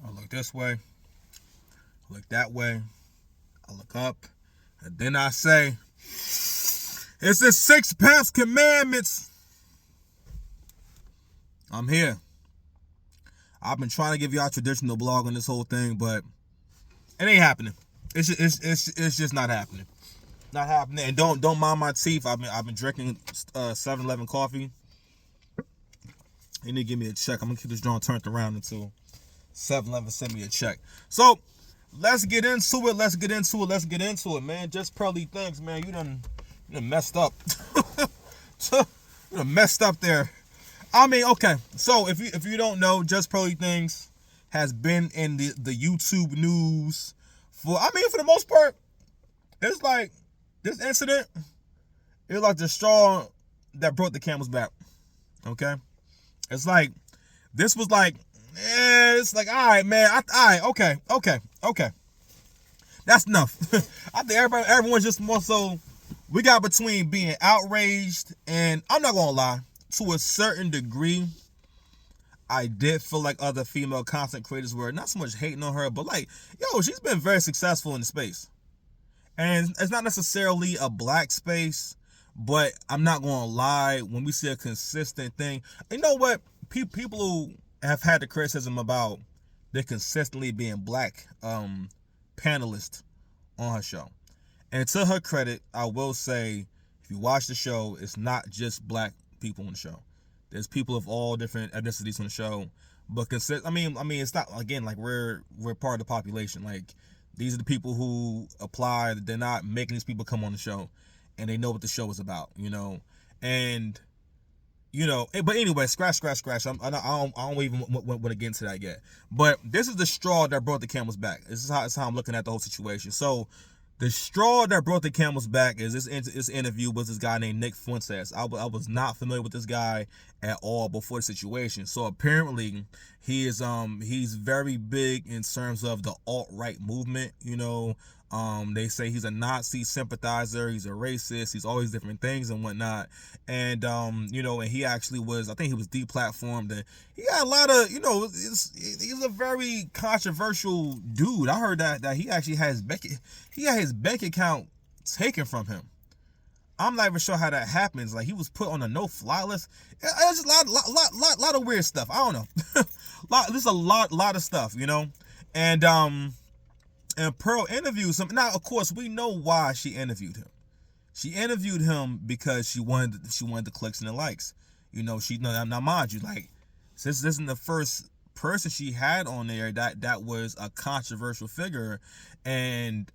I look this way, I look that way, I look up, and then I say, it's the 6 commandments. I'm here. I've been trying to give y'all traditional blog on this whole thing, but it ain't happening. It's just not happening. Not happening. And don't mind my teeth. I've been drinking 7-Eleven coffee. You need to give me a check. I'm gonna keep this joint turned around until 7-Eleven send me a check. So let's get into it, man. Just Pearly Things, man. You done messed up. You done messed up there. I mean, okay. So if you don't know, Just Pearly Things has been in the YouTube news for the most part. It's like this incident is like the straw that broke the camel's back. Okay? It's like this was like, it's like, all right, man. All right, okay. That's enough. I think everyone's just more so. We got between being outraged and, I'm not gonna lie, to a certain degree, I did feel like other female content creators were not so much hating on her, but like, yo, she's been very successful in the space. And it's not necessarily a black space, but I'm not gonna lie, when we see a consistent thing, you know what? People who have had the criticism about there consistently being black panelists on her show. And to her credit, I will say, if you watch the show, it's not just black people on the show. There's people of all different ethnicities on the show. But I mean, it's not, again, like we're part of the population. Like, these are the people who apply. They're not making these people come on the show, and they know what the show is about, And but anyway, scratch. I don't even want to get into that yet. But this is the straw that brought the camel's back. This is how I'm looking at the whole situation. So the straw that brought the camel's back is this interview with this guy named Nick Fuentes. I was not familiar with this guy at all before the situation. So apparently he's very big in terms of the alt-right movement. They say he's a Nazi sympathizer, he's a racist, he's all these different things and whatnot. And and he actually was, I think he was deplatformed, and he got a lot of, he's a very controversial dude. I heard that he actually has his bank account taken from him. I'm not even sure how that happens. Like, he was put on a no-fly list. It's just a lot of weird stuff. I don't know. There's a lot of stuff, And Pearl interviews him. Now, of course, we know why she interviewed him. She interviewed him because she wanted the clicks and the likes. Now mind you, like, since this isn't the first person she had on there that was a controversial figure, and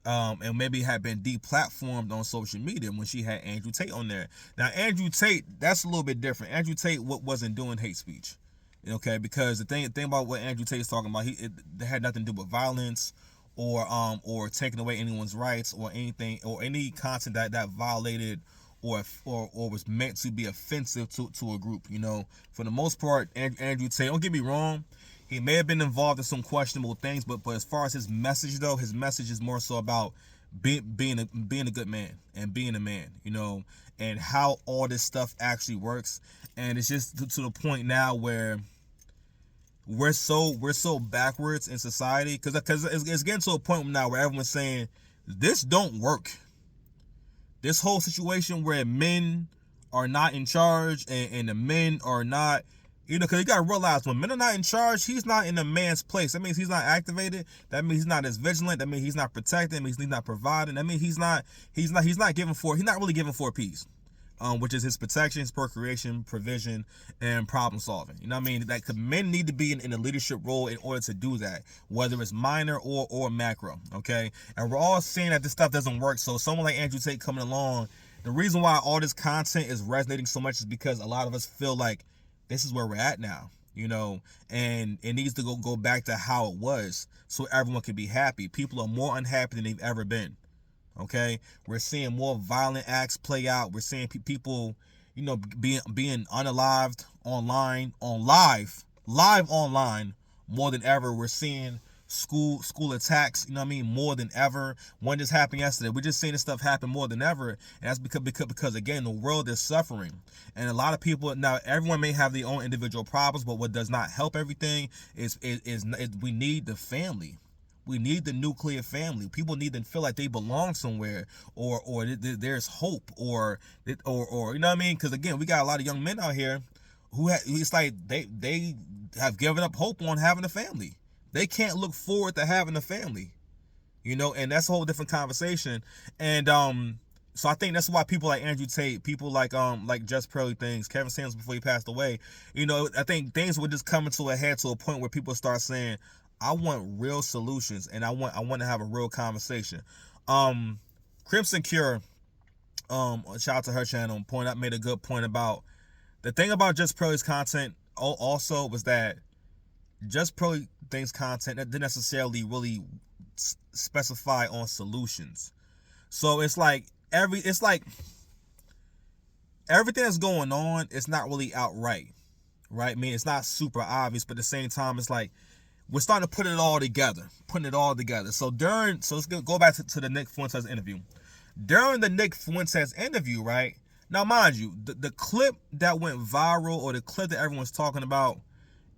maybe had been deplatformed on social media, when she had Andrew Tate on there. Now, Andrew Tate, that's a little bit different. Andrew Tate wasn't doing hate speech, okay? Because the thing about what Andrew Tate is talking about, it had nothing to do with violence, or taking away anyone's rights, or anything, or any content that violated or was meant to be offensive to a group. For the most part, Andrew Tate, don't get me wrong, he may have been involved in some questionable things, but as far as his message though, his message is more so about being a good man and being a man, and how all this stuff actually works. And it's just to the point now where we're so backwards in society, because it's getting to a point now where everyone's saying this don't work. This whole situation where men are not in charge, and the men are not, because you gotta realize, when men are not in charge, he's not in a man's place. That means he's not activated. That means he's not as vigilant. That means he's not protecting. That means he's not providing. That means he's not really giving 4Ps. Which is his protection, his procreation, provision, and problem solving. You know what I mean? Like, men need to be in a leadership role in order to do that, whether it's minor or macro, okay? And we're all seeing that this stuff doesn't work. So someone like Andrew Tate coming along, the reason why all this content is resonating so much is because a lot of us feel like this is where we're at now, and it needs to go back to how it was, so everyone can be happy. People are more unhappy than they've ever been. Okay, we're seeing more violent acts play out. We're seeing people, being unalived online, live online more than ever. We're seeing school attacks, you know what I mean, more than ever. One just happened yesterday. We're just seeing this stuff happen more than ever, and that's because again, the world is suffering, and a lot of people now. Everyone may have their own individual problems, but what does not help everything is we need the family. We need the nuclear family. People need to feel like they belong somewhere, or there's hope, or you know what I mean? Because again, we got a lot of young men out here who it's like they have given up hope on having a family. They can't look forward to having a family, you know, and that's a whole different conversation. And so I think that's why people like Andrew Tate, people like Just Pearly things, Kevin Samuels before he passed away, you know, I think things were just coming to a head to a point where people start saying, I want real solutions, and I want to have a real conversation. Crimson Cure, shout out to her channel, made a good point about the thing about Just Pearly's content. Also, was that Just Pearly things content that didn't necessarily really specify on solutions. So it's like everything that's going on, it's not really outright, right? I mean, it's not super obvious, but at the same time, it's like we're starting to putting it all together. So let's go back to the Nick Fuentes interview. During the Nick Fuentes interview, right? Now, mind you, the clip that went viral, or the clip that everyone's talking about,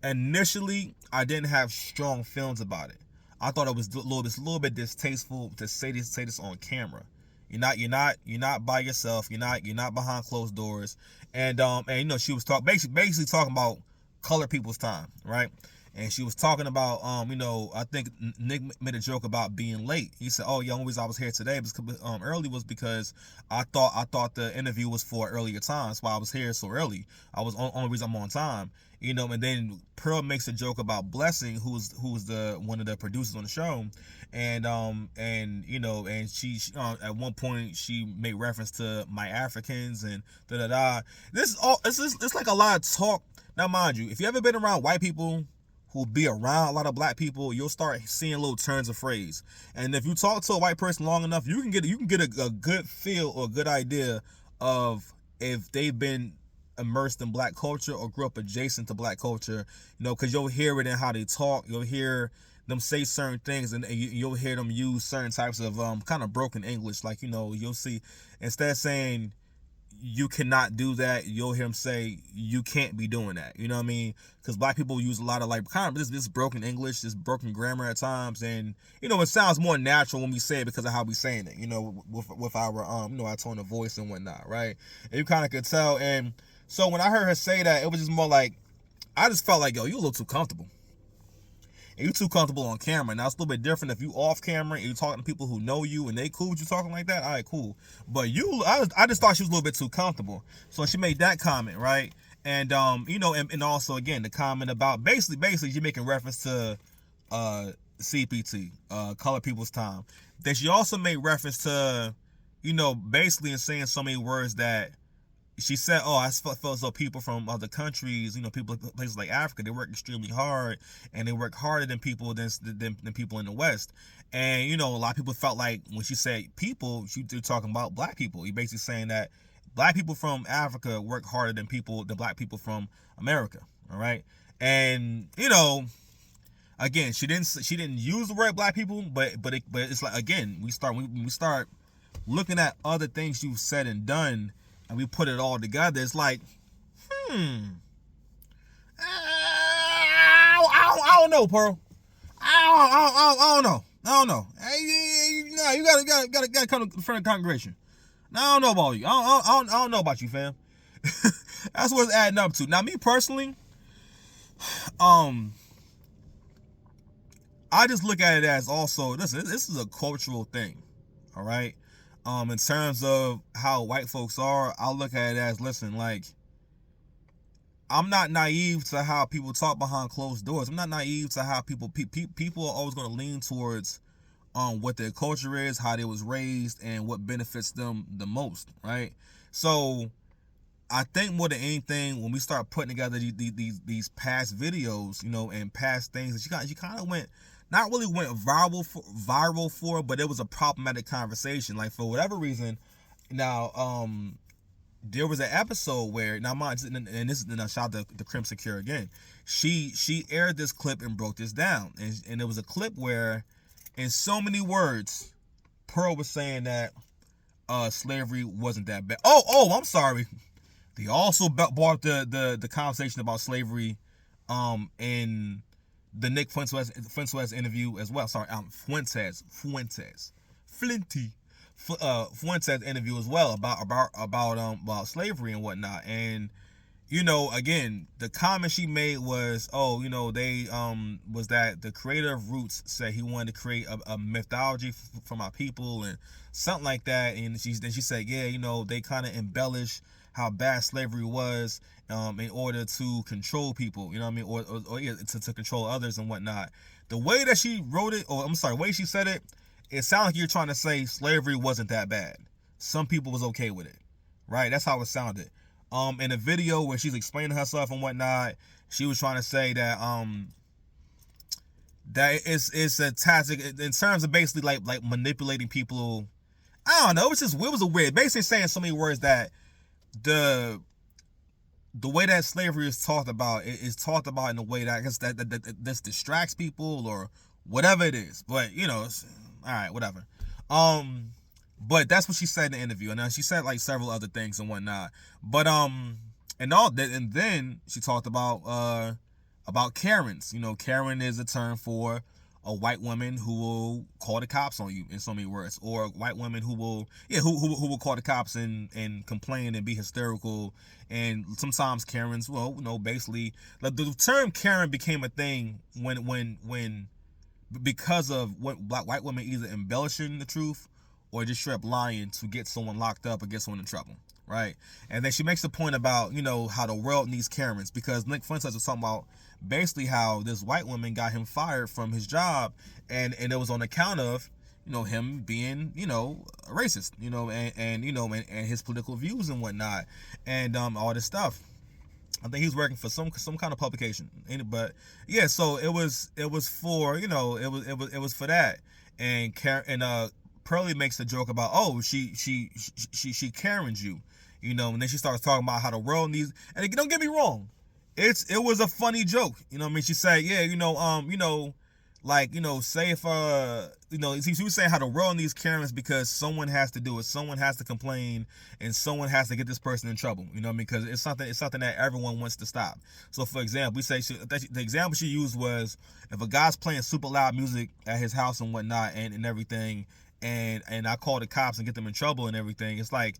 initially, I didn't have strong feelings about it. I thought it was a little bit distasteful to say this on camera. You're not by yourself. You're not behind closed doors. And you know, she was basically talking about colored people's time, right? And she was talking about, you know, I think Nick made a joke about being late. He said, "Oh, the only reason I was here today was early was because I thought the interview was for earlier time. That's why I was here so early. I was only reason I'm on time." You know, and then Pearl makes a joke about Blessing, who's the one of the producers on the show, and you know, and she at one point she made reference to my Africans and da da da. It's like a lot of talk. Now, mind you, if you ever been around white people who'll be around a lot of black people, you'll start seeing little turns of phrase. And if you talk to a white person long enough, you can get a good feel or a good idea of if they've been immersed in black culture or grew up adjacent to black culture, you know, because you'll hear it in how they talk. You'll hear them say certain things, and you'll hear them use certain types of kind of broken English. Like, you know, you'll see, instead of saying you cannot do that, you'll hear him say you can't be doing that. You know what I mean? Because black people use a lot of like kind of this broken English, this broken grammar at times, and you know, it sounds more natural when we say it because of how we saying it, you know, with our you know, our tone of voice and whatnot, right? And you kind of could tell. And so when I heard her say that, it was just more like, I just felt like, yo, you a little too comfortable. And you too comfortable on camera. Now, it's a little bit different if you off camera and you're talking to people who know you and they cool with you talking like that. All right, cool. But I just thought she was a little bit too comfortable. So she made that comment, right? And you know, and also again the comment about basically you're making reference to CPT, Colored People's Time. Then she also made reference to, you know, basically in saying so many words that she said, "Oh, I felt as though people from other countries, you know, people places like Africa, they work extremely hard, and they work harder than people than people in the West." And you know, a lot of people felt like when she said people, they're talking about black people. You're basically saying that black people from Africa work harder than black people from America. All right, and you know, again, she didn't use the word black people, but it's like, again, we start looking at other things you've said and done, and we put it all together. It's like, I don't know, Pearl. I don't know. Hey, you gotta come to front of the congregation. Now, I don't know about you. I don't know about you, fam. That's what it's adding up to. Now, me personally, I just look at it as also, listen, this is a cultural thing, all right? In terms of how white folks are, I look at it as, listen, like, I'm not naive to how people talk behind closed doors. I'm not naive to how people are always going to lean towards what their culture is, how they was raised, and what benefits them the most, right? So I think more than anything, when we start putting together these past videos, you know, and past things that she kind of not really went viral for, but it was a problematic conversation. Like, for whatever reason, now there was an episode where, now mind, and this is, and I shout out the Crimson Cure again. She aired this clip and broke this down, and it was a clip where, in so many words, Pearl was saying that slavery wasn't that bad. I'm sorry. They also brought the conversation about slavery in the Nick Fuentes interview as well. Sorry, Fuentes interview as well about slavery and whatnot. And again, the comment she made was, they was that the creator of Roots said he wanted to create a mythology for my people and something like that. And then she said, they kind of embellish how bad slavery was in order to control people, you know what I mean, or to control others and whatnot. The way that she wrote it, or I'm sorry, the way she said it, it sounded like you're trying to say slavery wasn't that bad. Some people was okay with it, right? That's how it sounded. In a video where she's explaining herself and whatnot, she was trying to say that that it's a tactic in terms of basically like manipulating people. I don't know. It was a weird. Basically saying so many words that the way that slavery is talked about is talked about in a way that I guess that this distracts people or whatever it is. But it's, all right, whatever. But that's what she said in the interview, and she said like several other things and whatnot. But and all that, and then she talked about Karens. Karen is a term for a white woman who will call the cops on you in so many words, or white women who will who will call the cops and complain and be hysterical. And sometimes Karens, basically like the term Karen became a thing when because of what black white women either embellishing the truth or just straight up lying to get someone locked up or get someone in trouble, right? And then she makes the point about, how the world needs Karens, because Nick Fuentes was talking about basically how this white woman got him fired from his job, and it was on account of, him being, a racist, and his political views and whatnot, and all this stuff. I think he's working for some kind of publication, but yeah. So it was for it was for that, and Pearlie makes a joke about, she Karen's you, and then she starts talking about how the world needs. And don't get me wrong, it was a funny joke, she said, say if she was saying how the world needs Karens because someone has to do it, someone has to complain, and someone has to get this person in trouble, because it's something that everyone wants to stop. So for example, we say the example she used was, if a guy's playing super loud music at his house and whatnot and everything, and I call the cops and get them in trouble and everything, it's like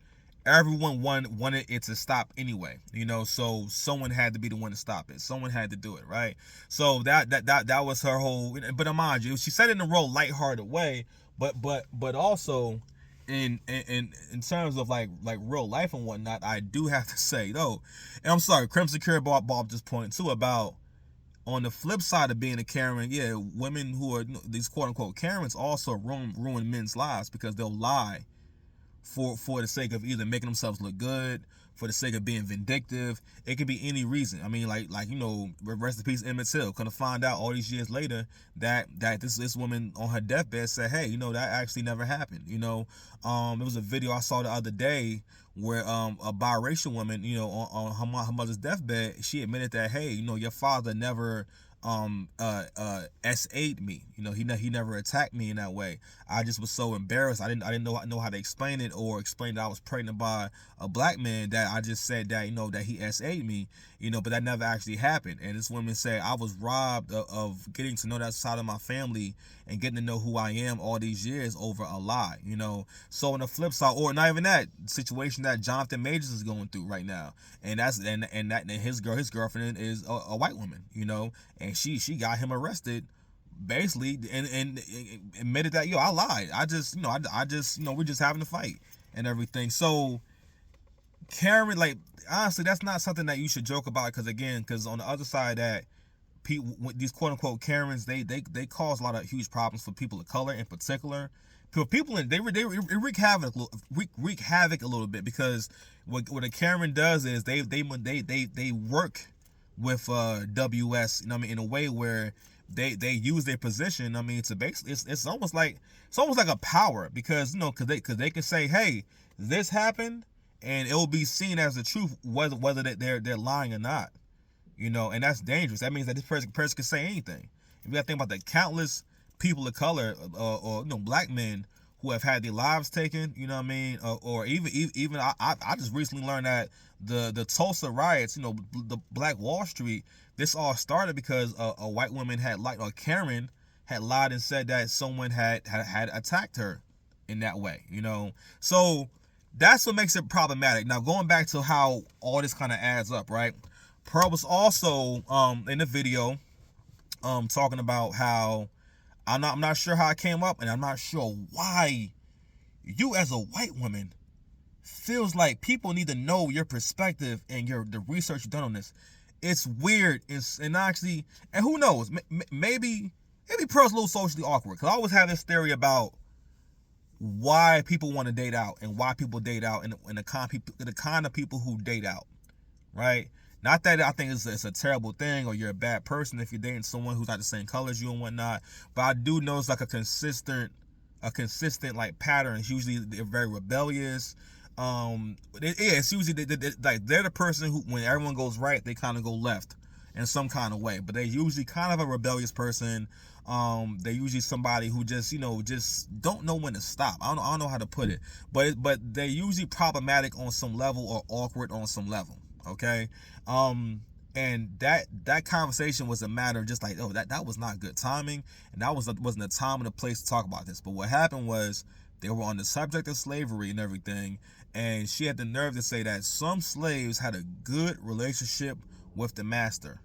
everyone wanted it to stop anyway, so someone had to be the one to stop it. Someone had to do it, right? So that was her whole. But mind you, she said it in a real lighthearted way, but also in terms of like real life and whatnot, I do have to say though, and I'm sorry, Crimson Cure brought up this point too about, on the flip side of being a Karen, women who are these quote unquote Karens also ruin men's lives, because they'll lie for the sake of either making themselves look good, for the sake of being vindictive. It could be any reason. I mean, like rest in peace Emmett Till. Gonna find out all these years later that this woman on her deathbed said, hey, that actually never happened. It was a video I saw the other day where a biracial woman, on her mother's deathbed, she admitted that, hey, your father never SA'd me. He never attacked me in that way. I just was so embarrassed. I didn't know how to explain it, or explain that I was pregnant by a black man, that I just said that that he SA'd me, but that never actually happened. And this woman said, I was robbed of getting to know that side of my family and getting to know who I am all these years over a lie. So on the flip side, or not even that situation that Jonathan Majors is going through right now, and his girlfriend is a white woman, and she got him arrested basically, and admitted that, I lied. I just we're just having a fight and everything. So Karen, like, honestly, that's not something that you should joke about, because on the other side, that people, these quote unquote Karens, they cause a lot of huge problems for people of color in particular. People they wreak havoc a little bit, because what a Karen does is they work with WS, in a way where they use their position, to basically, it's almost like a power, because because they can say, hey, this happened, and it will be seen as the truth, whether they're lying or not. And that's dangerous. That means that this person can say anything. If you got to think about the countless people of color, or black men who have had their lives taken, you know what I mean, or even I just recently learned that the Tulsa riots, the Black Wall Street, this all started because a white woman had lied, or Karen had lied and said that someone had attacked her in that way, So that's what makes it problematic. Now, going back to how all this kind of adds up, right? Pearl was also in the video talking about how I'm not sure how it came up, and I'm not sure why you as a white woman feels like people need to know your perspective and the research you've done on this. It's weird. And who knows? Maybe Pearl's a little socially awkward, because I always have this theory about why people want to date out and why people date out, and the kind of people who date out, right? Not that I think it's a terrible thing or you're a bad person if you're dating someone who's not the same color as you and whatnot, but I do know it's like a consistent like pattern. It's usually they're very rebellious. It's usually they're the person who, when everyone goes right, they kind of go left in some kind of way. But they're usually kind of a rebellious person. They're usually somebody who just don't know when to stop. I don't know how to put it, but they're usually problematic on some level or awkward on some level. Okay. And that conversation was a matter of just like, oh, that was not good timing, and that wasn't the time and the place to talk about this. But what happened was they were on the subject of slavery and everything, and she had the nerve to say that some slaves had a good relationship with the master.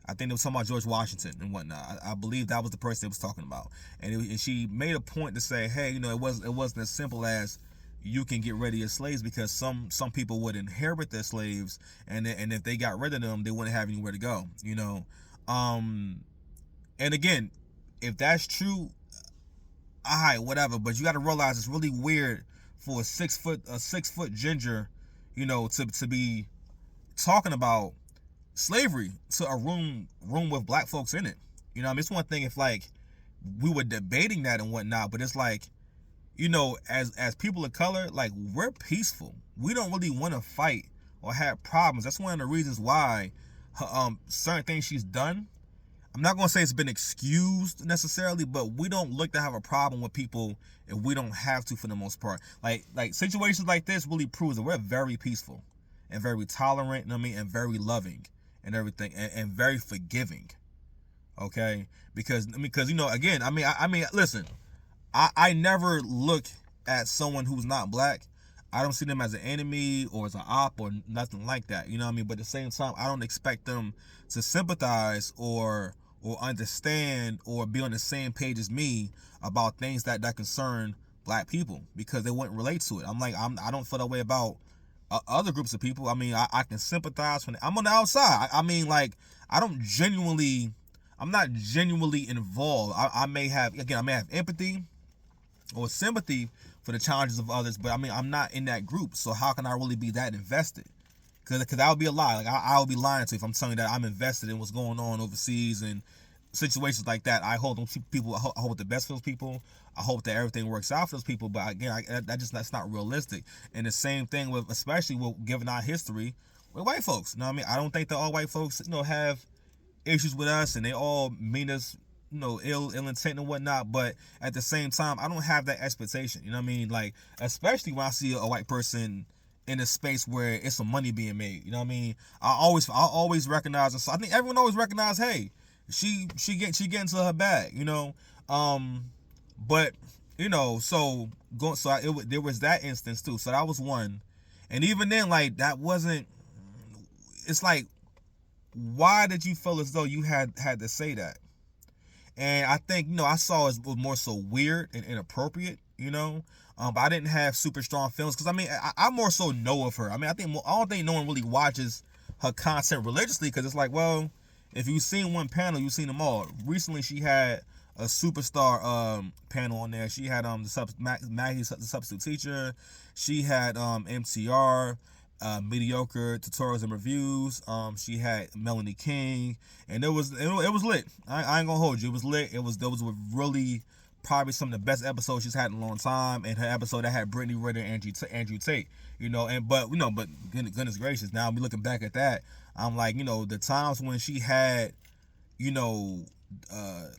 I think they was talking about George Washington and whatnot. I believe that was the person they was talking about, and she made a point to say, hey, it wasn't as simple as you can get rid of your slaves, because some people would inherit their slaves, and if they got rid of them, they wouldn't have anywhere to go. And again, if that's true, all right, whatever. But you got to realize it's really weird for a 6 foot ginger, to be talking about slavery to a room with black folks in it. It's one thing if like we were debating that and whatnot, but it's like, as people of color, like, we're peaceful. We don't really want to fight or have problems. That's one of the reasons why certain things she's done, I'm not going to say it's been excused necessarily, but we don't look to have a problem with people if we don't have to, for the most part. Like situations like this really proves that we're very peaceful and very tolerant, and very loving and everything, and very forgiving. Okay? Because again, listen, I never look at someone who's not black. I don't see them as an enemy or as an op or nothing like that. You know what I mean? But at the same time, I don't expect them to sympathize or understand or be on the same page as me about things that concern black people, because they wouldn't relate to it. I don't feel that way about other groups of people. I can sympathize I'm on the outside. I'm not genuinely involved. I may have empathy or sympathy for the challenges of others, but I'm not in that group, so how can I really be that invested? Because that would be a lie. Like, I would be lying to you if I'm telling you that I'm invested in what's going on overseas and situations like that. I hope the best for those people. I hope that everything works out for those people. But again, that's not realistic. And the same thing especially given our history with white folks. I don't think that all white folks have issues with us and they all mean us ill intent and whatnot, but at the same time, I don't have that expectation. Like, especially when I see a white person in a space where it's some money being made. I always recognize, and so I think everyone always recognize, hey, she getting to her bag. But there was that instance too. So that was one, and even then, like, that wasn't. It's like, why did you feel as though you had to say that? And I think, I saw it was more so weird and inappropriate, but I didn't have super strong feelings, because I more so know of her. I don't think no one really watches her content religiously, because it's like, well, if you've seen one panel, you've seen them all. Recently, she had a superstar panel on there. She had Maggie, the substitute teacher. She had MTR. Mediocre tutorials and reviews. She had Melanie King, and it was lit. I ain't gonna hold you. It was lit. There was a really probably some of the best episodes she's had in a long time, and her episode that had Brittany Ritter and Andrew Tate, but goodness gracious, now me looking back at that, I'm like, the times when she had,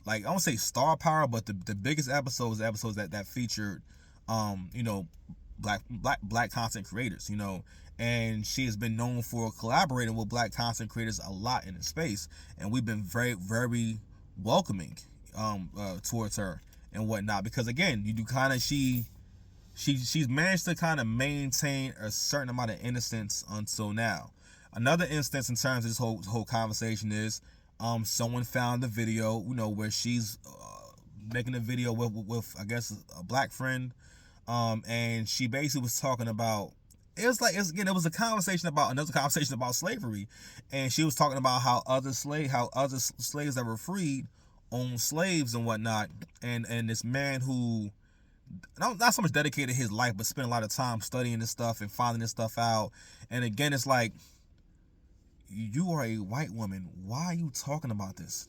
like, I won't say star power, but the biggest episodes, that featured, black content creators, and she has been known for collaborating with black content creators a lot in the space, and we've been very, very welcoming towards her and whatnot, because again, you do kind of she's managed to kind of maintain a certain amount of innocence until now. Another instance in terms of this whole conversation is someone found the video, where she's making a video with I guess a black friend, and she basically was talking about, it was a conversation about another conversation about slavery, and she was talking about how other slaves that were freed owned slaves and whatnot, and this man who not so much dedicated his life, but spent a lot of time studying this stuff and finding this stuff out. And again, it's like, you are a white woman. Why are you talking about this?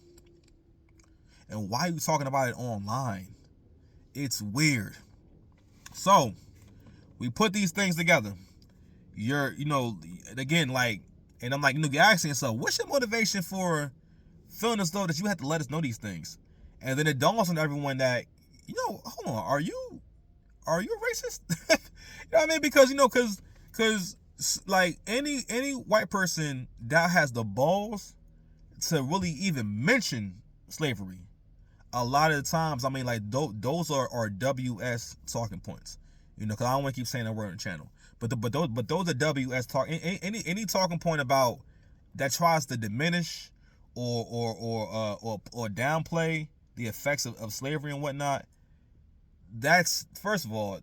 And why are you talking about it online? It's weird. So we put these things together. Again, like, and I'm like, you're asking yourself, what's your motivation for feeling as though that you have to let us know these things? And then it dawns on everyone that, hold on, are you a racist? You know what I mean? Because like any white person that has the balls to really even mention slavery, a lot of the times, I mean, like, those are WS talking points, because I don't want to keep saying that word on the channel, but those are WS talk. Any talking point about that tries to diminish or downplay the effects of slavery and whatnot. That's, first of all,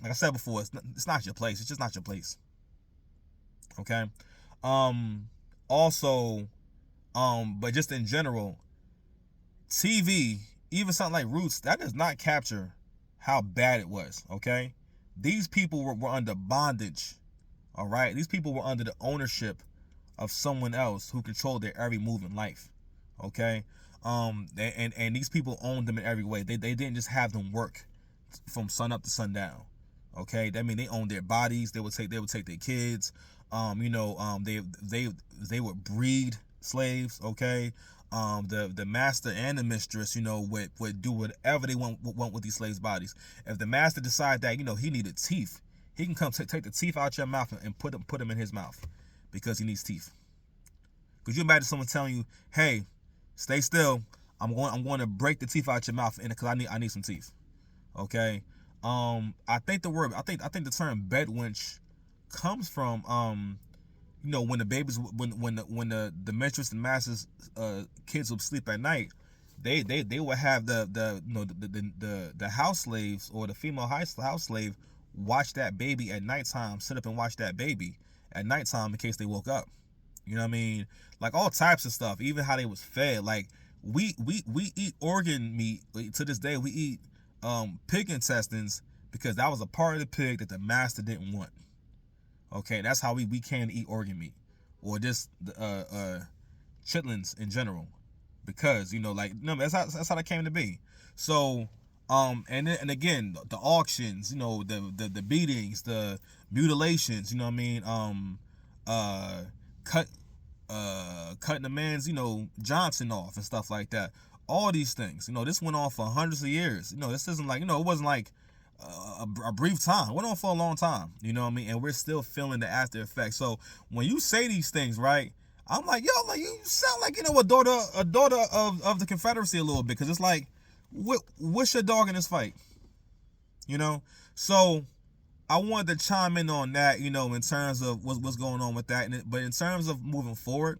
like I said before, it's not your place. It's just not your place. Okay. Also, but just in general, TV, even something like Roots, that does not capture how bad it was. Okay. These people were under bondage. All right. These people were under the ownership of someone else who controlled their every move in life. Okay. And these people owned them in every way. They didn't just have them work from sun up to sundown. Okay. That mean they owned their bodies. They would take their kids. They would breed slaves. Okay. The master and the mistress, would do whatever they want with these slaves' bodies. If the master decides that, he needed teeth, he can come take the teeth out your mouth and put them in his mouth because he needs teeth. Could you imagine someone telling you, hey, stay still, I'm going to break the teeth out your mouth because I need some teeth. Okay. I think the term bed wench comes from when the babies, when the mistress and master's kids would sleep at night, they would have the house slaves or the female house slave watch that baby at nighttime, sit up and watch that baby at nighttime in case they woke up. You know what I mean? Like, all types of stuff, even how they was fed. Like, we eat organ meat to this day. We eat pig intestines because that was a part of the pig that the master didn't want. Okay, that's how we can eat organ meat, or just chitlins in general, because that's how that came to be. So and again, the auctions, the beatings, the mutilations, cutting the man's Johnson off and stuff like that. All these things, this went on for hundreds of years. This isn't like, it wasn't like a brief time. It went on for a long time, and we're still feeling the after effects. So when you say these things, right, I'm like, yo, like, you sound like, a daughter of the Confederacy a little bit, because it's like, what's your dog in this fight? So I wanted to chime in on that, in terms of what's going on with that. But in terms of moving forward,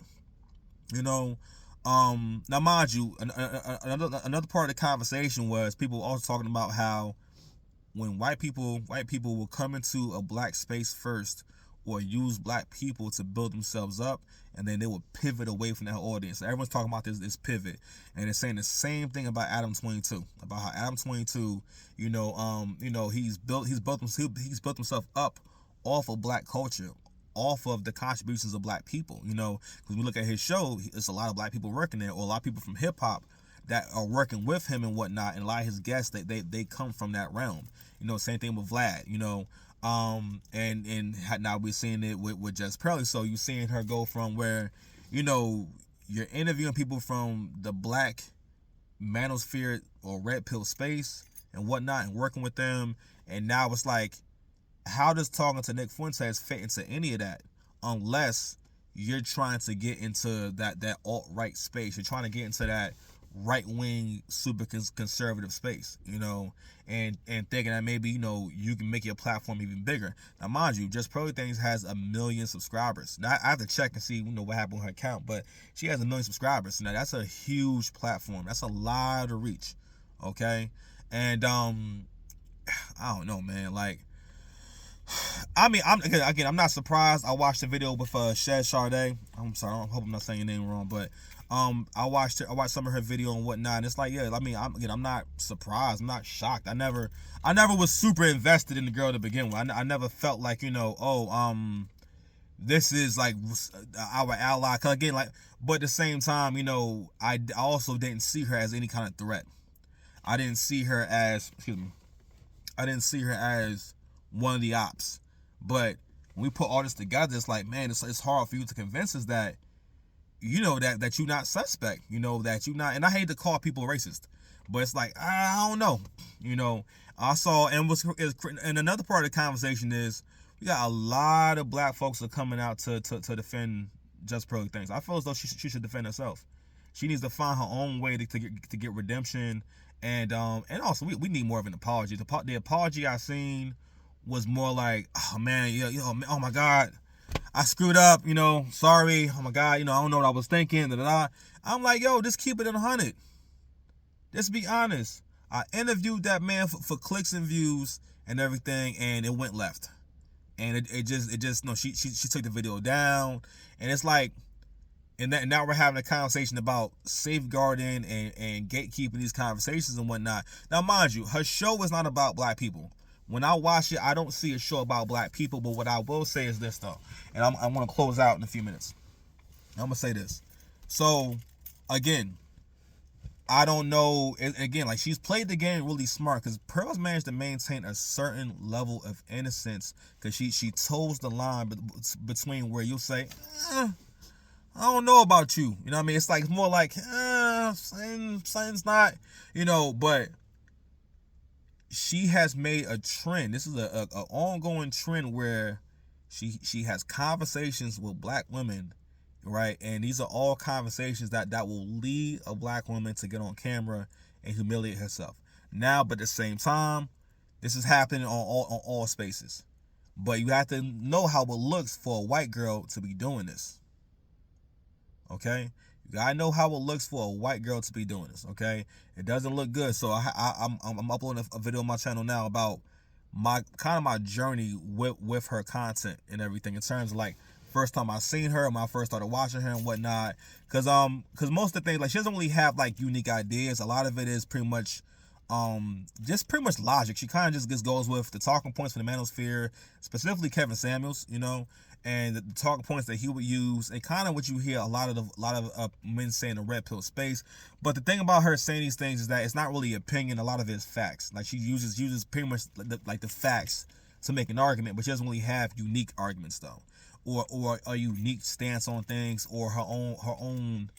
now mind you, another part of the conversation was people also talking about how when white people will come into a black space first, or use black people to build themselves up, and then they will pivot away from that audience. Everyone's talking about this pivot, and they're saying the same thing about Adam 22, about how Adam 22, he's built himself up off of black culture, off of the contributions of black people. Because we look at his show, it's a lot of black people working there, or a lot of people from hip hop that are working with him and whatnot, and a lot of his guests they come from that realm. You know, same thing with Vlad. You know, and now we're seeing it with Jess Pearly. So you're seeing her go from where, you know, you're interviewing people from the black manosphere or red pill space and whatnot, and working with them, and now it's like, how does talking to Nick Fuentes fit into any of that, unless you're trying to get into that alt-right space. You're trying to get into that right-wing, super conservative space, you know, and thinking that maybe, you know, you can make your platform even bigger. Now, mind you, Just Pearly Things has 1 million subscribers. Now, I have to check and see, you know, what happened with her account, but she has 1 million subscribers. Now, that's a huge platform. That's a lot of reach, okay? And, I don't know, man, like, I mean, I'm not surprised. I watched the video with Shed Sade. I'm sorry, I hope I'm not saying your name wrong, but I watched some of her video and whatnot, and it's like, yeah, I mean, I'm not surprised. I'm not shocked. I never was super invested in the girl to begin with. I never felt like, you know, this is like our ally. 'Cause again, like, but at the same time, you know, I also didn't see her as any kind of threat. I didn't see her as, one of the ops. But when we put all this together, it's like, man, it's hard for you to convince us that, you know, that you're not suspect, you know, that you're not, and I hate to call people racist, but it's like, I don't know, you know. I saw, and another part of the conversation is, we got a lot of black folks that are coming out to defend Just Pearly Things. I feel as though she should defend herself. She needs to find her own way to get redemption, and also we need more of an apology. The apology I seen was more like, oh man, oh my God, I screwed up, you know, sorry, oh my God, you know, I don't know what I was thinking, I'm like, yo, just keep it in 100. Just be honest. I interviewed that man for clicks and views and everything, and it went left. And it just no, she took the video down, and it's like, and now we're having a conversation about safeguarding and gatekeeping these conversations and whatnot. Now, mind you, her show is not about black people. When I watch it, I don't see a show about black people, but what I will say is this, though, and I'm going to close out in a few minutes. I'm going to say this. So, again, I don't know, again, like, she's played the game really smart, because Pearl's managed to maintain a certain level of innocence, because she toes the line between where you'll say, I don't know about you. You know what I mean? It's like, it's more like, something's not, you know, but she has made a trend. This is a ongoing trend where she has conversations with black women, right? And these are all conversations that will lead a black woman to get on camera and humiliate herself. Now, but at the same time, this is happening on all spaces. But you have to know how it looks for a white girl to be doing this. Okay? You gotta know how it looks for a white girl to be doing this, okay? It doesn't look good. So I'm uploading a video on my channel now about my journey with her content and everything, in terms of like first time I seen her, when I first started watching her and whatnot. Cause most of the things, like, she doesn't really have like unique ideas. A lot of it is pretty much just pretty much logic. She kind of just goes with the talking points for the manosphere, specifically Kevin Samuels, you know, and the talking points that he would use, and kind of what you hear a lot of men saying in the red pill space. But the thing about her saying these things is that it's not really opinion. A lot of it is facts. Like, she uses pretty much the facts to make an argument, but she doesn't really have unique arguments though, or a unique stance on things, or her own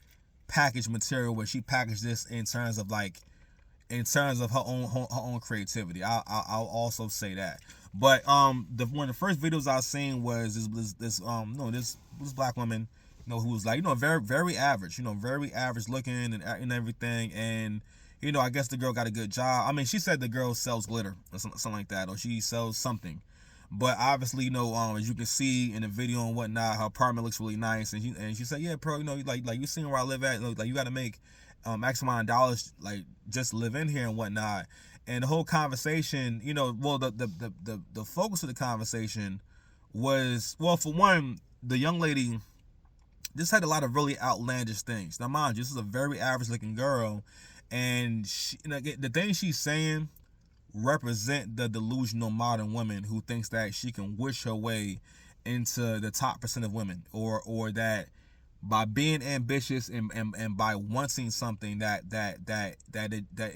package material where she packaged this in terms of her own creativity. I'll also say that. But one of the first videos I seen was this black woman, you know, who was like, you know, very, very average, you know, very average looking and everything. And, you know, I guess the girl got a good job. I mean, she said the girl sells glitter or something like that, or she sells something. But obviously, you know, as you can see in the video and whatnot, her apartment looks really nice. And she said, yeah, bro, you know, like you seen where I live at, like, you got to make X amount of dollars, like, just live in here and whatnot. And the whole conversation, you know, well, the focus of the conversation was, well, for one, the young lady just had a lot of really outlandish things. Now, mind you, this is a very average looking girl, and she, you know, the things she's saying represent the delusional modern woman who thinks that she can wish her way into the top % of women, or that by being ambitious and by wanting something that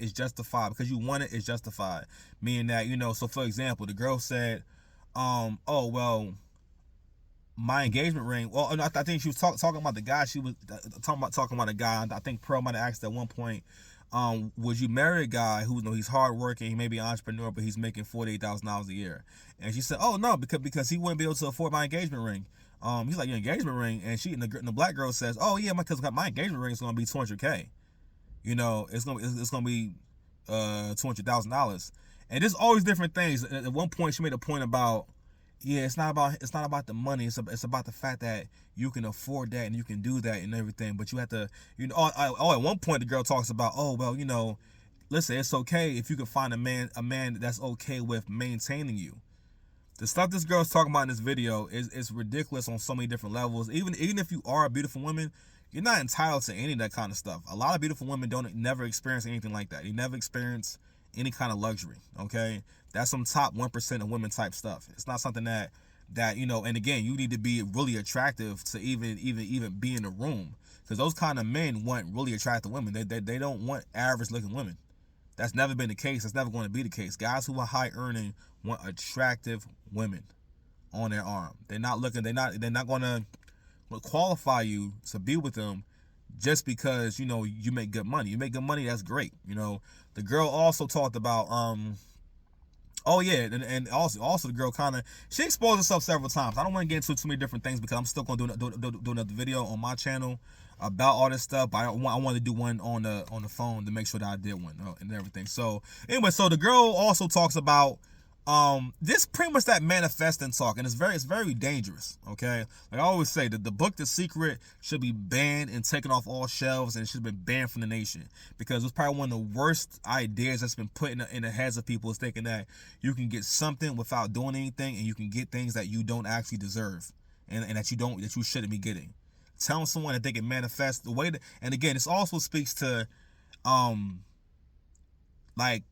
is justified because you want it is justified. Meaning that, you know, so for example, the girl said, oh well, my engagement ring. Well, no, I think she was talking about the guy. She was talking about a guy. I think Pearl might have asked at one point, would you marry a guy who, you know, he's hardworking, he may be an entrepreneur, but he's making $48,000 a year? And she said, oh no, because he wouldn't be able to afford my engagement ring. He's like, your engagement ring, and the black girl says, oh yeah, because my engagement ring is gonna be $200K. You know, it's gonna be $200,000. And there's always different things. At one point, she made a point about, yeah, it's not about the money. It's about the fact that you can afford that and you can do that and everything. But you have to, you know. At one point the girl talks about, oh well, you know, listen, it's okay if you can find a man that's okay with maintaining you. The stuff this girl's talking about in this video is ridiculous on so many different levels. Even if you are a beautiful woman, you're not entitled to any of that kind of stuff. A lot of beautiful women never experience anything like that. They never experience any kind of luxury. Okay, that's some top 1% of women type stuff. It's not something that you know. And again, you need to be really attractive to even be in the room, because those kind of men want really attractive women. They don't want average looking women. That's never been the case. That's never going to be the case. Guys who are high earning want attractive women on their arm. They're not going to qualify you to be with them just because, you know, you make good money. You make good money, that's great. You know, the girl also talked about oh yeah, and also the girl kind of, she exposed herself several times. I don't want to get into too many different things because I'm still going to do another video on my channel about all this stuff. But I wanted to do one on the phone to make sure that I did one and everything. So anyway, so the girl also talks about this pretty much that manifesting talk, and it's very dangerous. Okay, like I always say, that the book The Secret should be banned and taken off all shelves, and it should have been banned from the nation, because it's probably one of the worst ideas that's been put in the heads of people, is thinking that you can get something without doing anything, and you can get things that you don't actually deserve, and that you shouldn't be getting. Telling someone that they can manifest the way that, and again, this also speaks to like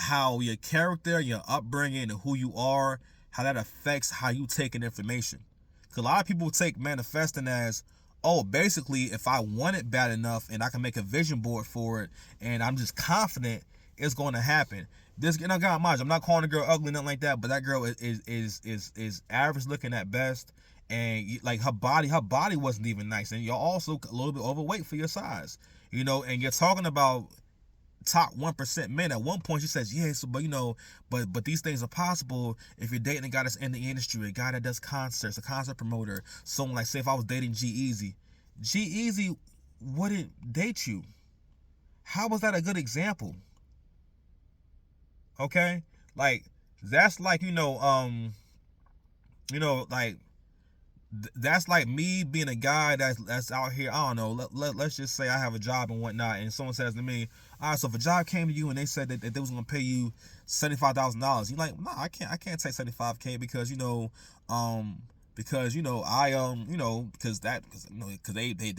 how your character, your upbringing, and who you are, how that affects how you take in information. Because a lot of people take manifesting as, oh, basically, if I want it bad enough and I can make a vision board for it, and I'm just confident it's going to happen. And I got mind, I'm not calling the girl ugly, nothing like that, but that girl is average looking at best, and like her body wasn't even nice, and you're also a little bit overweight for your size, you know. And you're talking about top 1% men. At one point she says, yeah, so, but you know, but these things are possible if you're dating a guy that's in the industry, a guy that does concerts, a concert promoter, someone like, say if I was dating G-Eazy wouldn't date you. How was that a good example? Okay, like that's like, like that's like me being a guy that's out here. I don't know. Let's just say I have a job and whatnot, and someone says to me, all right, so if a job came to you and they said that they was gonna pay you $75,000, you're like, no, I can't take $75K because they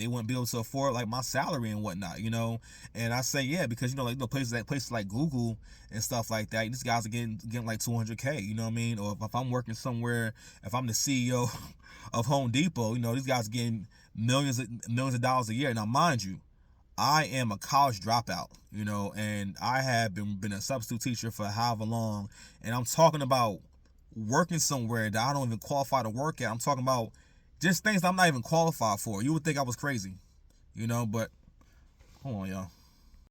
wouldn't be able to afford like my salary and whatnot, you know. And I say, yeah, because like places like Google and stuff like that, these guys are getting like $200K, you know what I mean? Or if I'm working somewhere, if I'm the CEO of Home Depot, you know, these guys are getting millions of dollars a year. Now mind you, I am a college dropout, you know, and I have been a substitute teacher for however long, and I'm talking about working somewhere that I don't even qualify to work at. I'm talking about just things that I'm not even qualified for. You would think I was crazy, you know, but hold on, y'all.